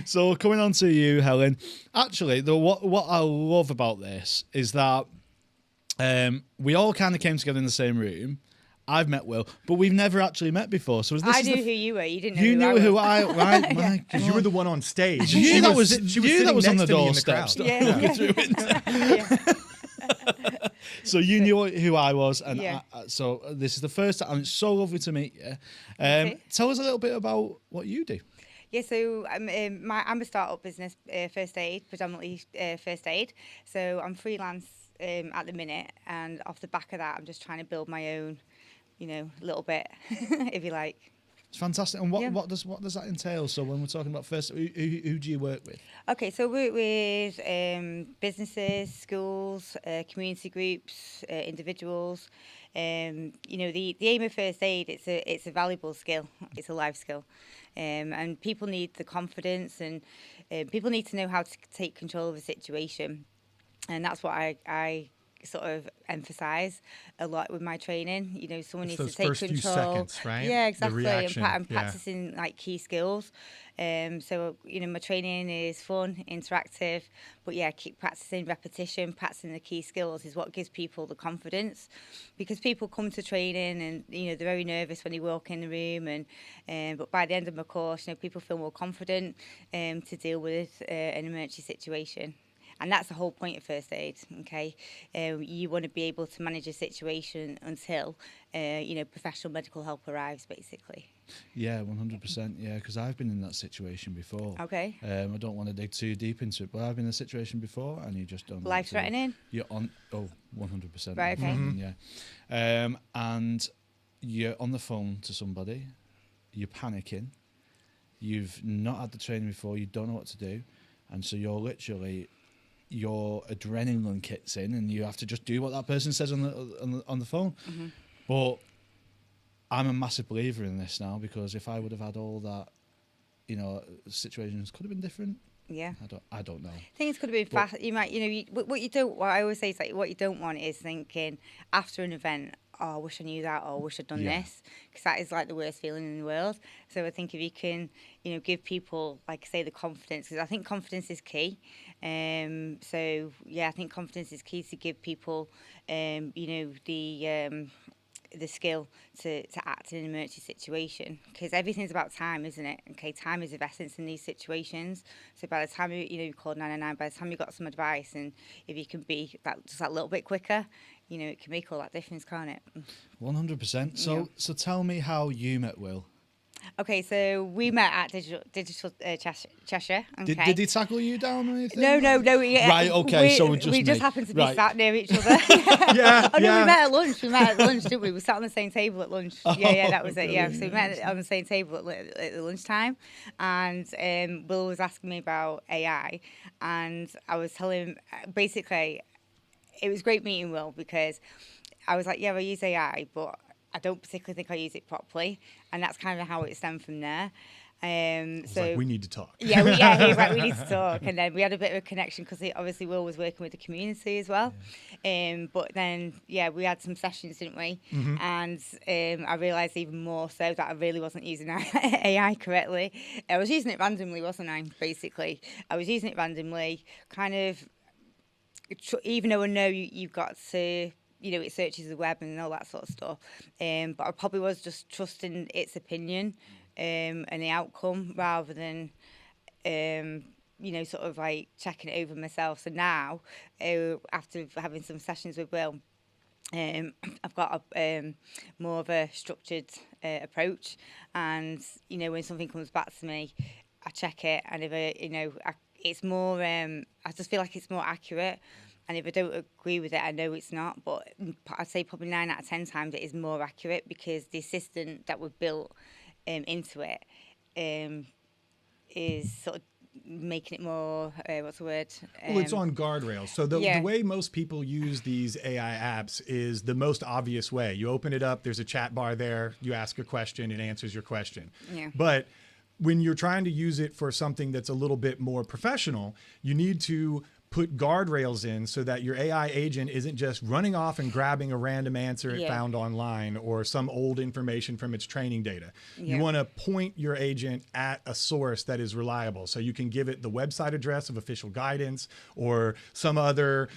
So coming on to you, Helen. Actually, what I love about this is that we all kind of came together in the same room. I've met Will, but we've never actually met before. So I knew who you were. You didn't know you who knew I was. who I right? My Because God. you were the one on stage. You that was she you that sitting was on next the to me in the doorstep. crowd. So you knew who I was, and Yeah. so this is the first time. It's so lovely to meet you. Okay. Tell us a little bit about what you do. Yeah, so I'm a startup business, first aid, predominantly first aid. So I'm freelance at the minute, and off the back of that, I'm just trying to build my own, little bit, if you like. It's fantastic. And what Yeah. does that entail? So when we're talking about first, who do you work with? Okay, so we work with businesses, schools, community groups, individuals. The aim of first aid, it's a valuable skill. It's a life skill. And people need the confidence, and people need to know how to take control of a situation. And that's what I sort of emphasize a lot with my training. Someone It's needs to those take first few control. seconds, right? Yeah, The exactly. reaction, And yeah. practicing like key skills. So my training is fun, interactive, but yeah, keep practicing repetition, practicing the key skills is what gives people the confidence, because people come to training and they're very nervous when they walk in the room, and but by the end of my course, people feel more confident to deal with an emergency situation. And that's the whole point of first aid, okay? You want to be able to manage a situation until, professional medical help arrives, basically. Yeah, 100%. Yeah, because I've been in that situation before. Okay. I don't want to dig too deep into it, but I've been in a situation before, and you just don't. know what to do. Life-threatening? You're on. 100%. Right, okay. Yeah. And you're on the phone to somebody. You're panicking. You've not had the training before. You don't know what to do, and so you're literally. Your adrenaline kicks in, and you have to just do what that person says on the phone. Mm-hmm. But I'm a massive believer in this now, because if I would have had all that, situations could have been different. Yeah. I don't know. Things could have been fast. You might, what I always say is, like, what you don't want is thinking after an event, oh, I wish I knew that, or I wish I'd done this, because that is like the worst feeling in the world. So I think if you can, give people, like I say, the confidence, because I think confidence is key. So yeah, I think confidence is key to give people, the skill to act in an emergency situation, because everything's about time, isn't it? Okay, time is of essence in these situations. So by the time you called 999, by the time you got some advice, and if you can be just that little bit quicker, it can make all that difference, can't it? 100%. So tell me how you met Will. Okay, so we met at Digital Cheshire. Okay. Did he tackle you down or anything? No. Yeah, right. Okay. So we just happened to be sat near each other. Yeah. Oh no, we met at lunch. Didn't we? We sat on the same table at lunch. Yeah, that was it. Yeah, so we met on the same table at the lunchtime, and Will was asking me about AI, and I was telling him basically, it was great meeting Will, because I was like, yeah, I use AI, but I don't particularly think I use it properly, and that's kind of how it stemmed from there. So like, we need to talk. Yeah, he was like, we need to talk, and then we had a bit of a connection, because obviously Will was working with the community as well. But then we had some sessions, didn't we? Mm-hmm. And I realised even more so that I really wasn't using AI correctly. I was using it randomly, wasn't I? Basically, I was using it randomly, kind of. Even though I know you've got to. It searches the web and all that sort of stuff. But I probably was just trusting its opinion and the outcome, rather than, sort of like checking it over myself. So now, after having some sessions with Will, I've got more of a structured approach. And, when something comes back to me, I check it. And if it's more, I just feel like it's more accurate. And if I don't agree with it, I know it's not. But I'd say probably 9 out of 10 times it is more accurate, because the assistant that we've built into it is sort of making it more, what's the word? Well, it's on guardrails. So the way most people use these AI apps is the most obvious way. You open it up, there's a chat bar there, you ask a question, it answers your question. Yeah. But when you're trying to use it for something that's a little bit more professional, you need to put guardrails in so that your AI agent isn't just running off and grabbing a random answer it found online or some old information from its training data. You want to point your agent at a source that is reliable. So you can give it the website address of official guidance or some other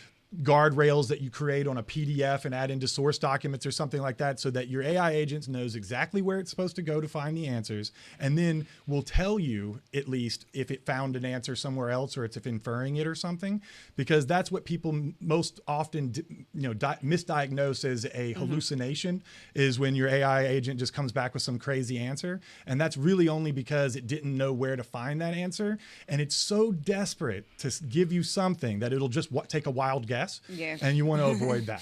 guardrails that you create on a PDF and add into source documents or something like that, so that your AI agent knows exactly where it's supposed to go to find the answers, and then will tell you at least if it found an answer somewhere else or it's inferring it or something, because that's what people most often misdiagnose as a hallucination, is when your AI agent just comes back with some crazy answer, and that's really only because it didn't know where to find that answer, and it's so desperate to give you something that it'll just take a wild guess. And you want to avoid that.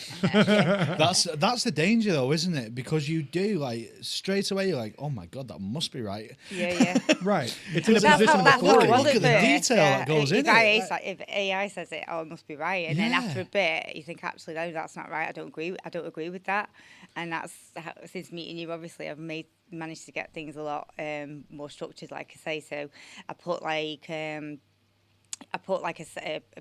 That's the danger, though, isn't it? Because you do, like, straight away you're like, oh my god, that must be right. Right. It's in a position of authority. Look at the detail that goes in it. If AI says it, oh, it must be right, and then after a bit you think, actually, no, that's not right. I don't agree with that. And that's how, since meeting you, obviously, I've managed to get things a lot more structured, like I say. So I put a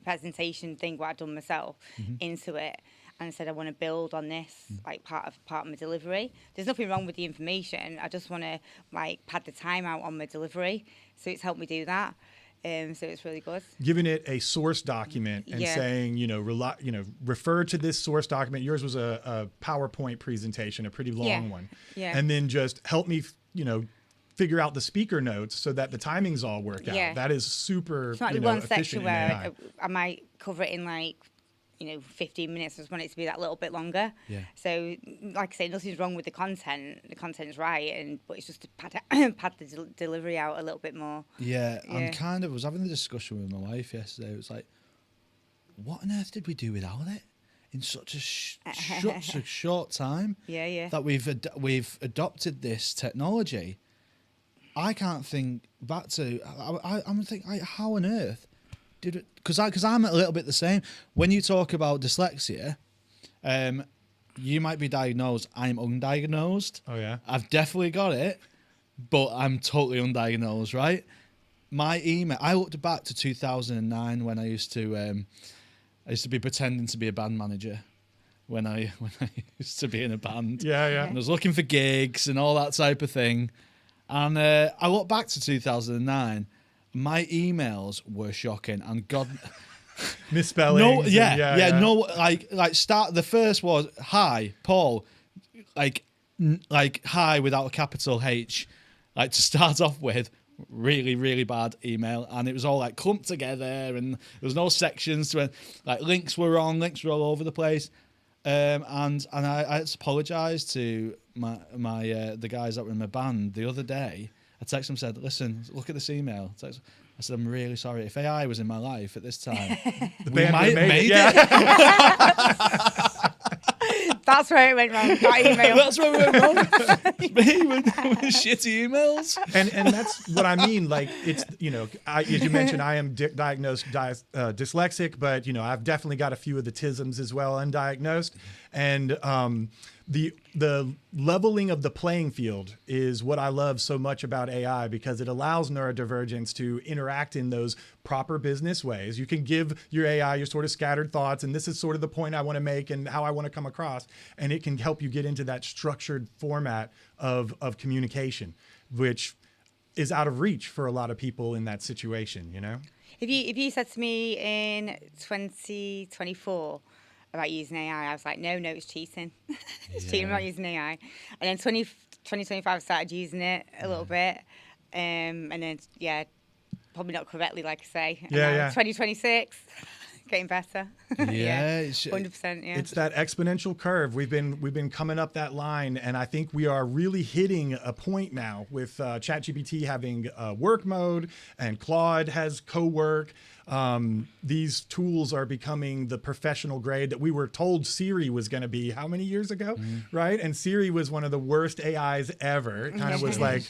presentation thing what I'd done myself into it, and said I want to build on this, like part of my delivery. There's nothing wrong with the information. I just want to pad the time out on my delivery. So it's helped me do that. So it's really good. Giving it a source document and saying, refer to this source document. Yours was a PowerPoint presentation, a pretty long one. And then just help me, figure out the speaker notes so that the timings all work out. That is super, it's not one section where I might cover it in 15 minutes. I just want it to be that little bit longer. So, like I say, nothing's wrong with the content. The content's right, but it's just to pad the delivery out a little bit more. I was having a discussion with my wife yesterday. It was like, what on earth did we do without it in such a short time? That we've adopted this technology. I can't think back to. I'm thinking, how on earth did it? Because I'm a little bit the same. When you talk about dyslexia, you might be diagnosed. I'm undiagnosed. Oh yeah. I've definitely got it, but I'm totally undiagnosed. Right. My email. I looked back to 2009 when I used to be pretending to be a band manager. When I used to be in a band. And I was looking for gigs and all that type of thing. And I look back to 2009. My emails were shocking, and God, misspellings. Start. The first was hi, Paul, like hi without a capital H, like to start off with. Really, really bad email, and it was all like clumped together, and there was no sections to it. Like links were wrong, links were all over the place. And I had to apologise to the guys that were in my band the other day. I texted them, said, listen, look at this email. I said, I'm really sorry. If AI was in my life at this time, we might have made it. That's where it went wrong. That email. That's where we went wrong. Me with shitty emails. And that's what I mean. Like, it's, as you mentioned, I am diagnosed dyslexic, but, I've definitely got a few of the tisms as well, undiagnosed. And the leveling of the playing field is what I love so much about AI, because it allows neurodivergents to interact in those proper business ways. You can give your AI your sort of scattered thoughts, and this is sort of the point I want to make and how I want to come across, and it can help you get into that structured format of communication, which is out of reach for a lot of people in that situation, If you said to me in 2024 about using AI, I was like, no, it's cheating. It's cheating, I'm not using AI. And then 2025, I started using it a little bit. And then, probably not correctly, like I say. And 2026, getting better. 100%, It's that exponential curve. We've been coming up that line, and I think we are really hitting a point now with ChatGPT having work mode, and Claude has co-work. These tools are becoming the professional grade that we were told Siri was going to be how many years ago, right? And Siri was one of the worst AIs ever. It kind of was like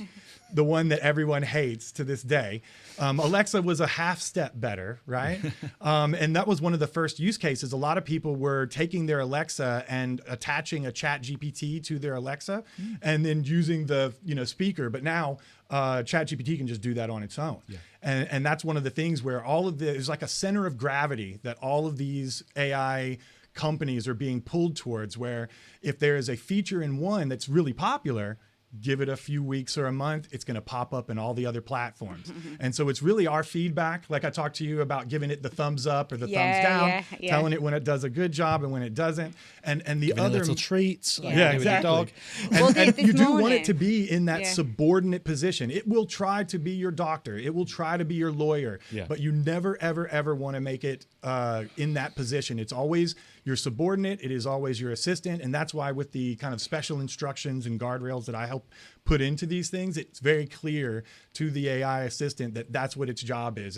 the one that everyone hates to this day. Alexa was a half step better, right? And that was one of the first use cases. A lot of people were taking their Alexa and attaching a ChatGPT to their Alexa and then using the speaker. But now ChatGPT can just do that on its own. Yeah. And that's one of the things where there's like a center of gravity that all of these AI companies are being pulled towards, where if there is a feature in one that's really popular, give it a few weeks or a month, it's going to pop up in all the other platforms. And so it's really our feedback. Like I talked to you about giving it the thumbs up or the thumbs down, telling it when it does a good job and when it doesn't. And the giving other little treats. Yeah, exactly. Dog. And you do want it to be in that subordinate position. It will try to be your doctor. It will try to be your lawyer. Yeah. But you never, ever, ever want to make it in that position. It's always your subordinate. It is always your assistant. And that's why with the kind of special instructions and guardrails that I help put into these things, it's very clear to the AI assistant that that's what its job is